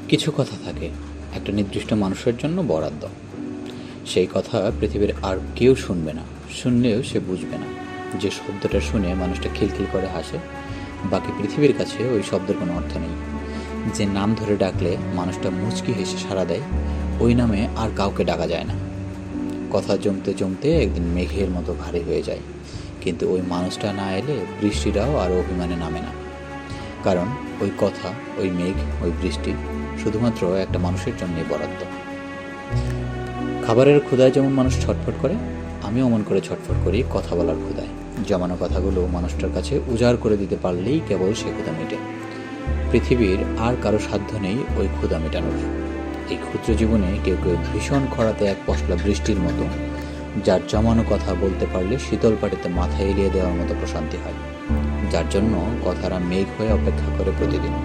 কিছু কথা থাকে একটা নির্দিষ্ট মানুষের জন্য বরাদ্দ। সেই কথা পৃথিবীর আর কেউ শুনবে না, শুনলেও সে বুঝবে না। যে শব্দটা শুনে মানুষটা খিলখিল করে হাসে, বাকি পৃথিবীর কাছে ওই শব্দের কোনো অর্থ নেই। যে নাম ধরে ডাকলে মানুষটা মুচকি হেসে সাড়া দেয়, ওই নামে আর কাউকে ডাকা যায় না। কথা জমতে জমতে একদিন মেঘের মতো ভারী হয়ে যায়, কিন্তু ওই মানুষটা না এলে বৃষ্টিটাও আর অভিমানে নামে না। কারণ ওই কথা, ওই মেঘ, ওই বৃষ্টি শুধুমাত্র একটা মানুষের জন্যই বরাদ্দ। খাবারের ক্ষুধায় যেমন মানুষ ছটফট করে, আমিও অমন করে ছটফট করি কথা বলার ক্ষুধায়। জমানো কথাগুলো মানুষটার কাছে উজাড় করে দিতে পারলেই কেবল সে ক্ষুধা মেটে। পৃথিবীর আর কারো সাধ্য নেই ওই ক্ষুধা মেটানোর। এই ক্ষুদ্র জীবনে কেউ কেউ ভীষণ খরাতে এক পশলা বৃষ্টির মতো, যার জমানো কথা বলতে পারলে শীতল পাটিতে মাথা এলিয়ে দেওয়ার মতো প্রশান্তি হয়, যার জন্য কথারা মেঘ হয়ে অপেক্ষা করে প্রতিদিন।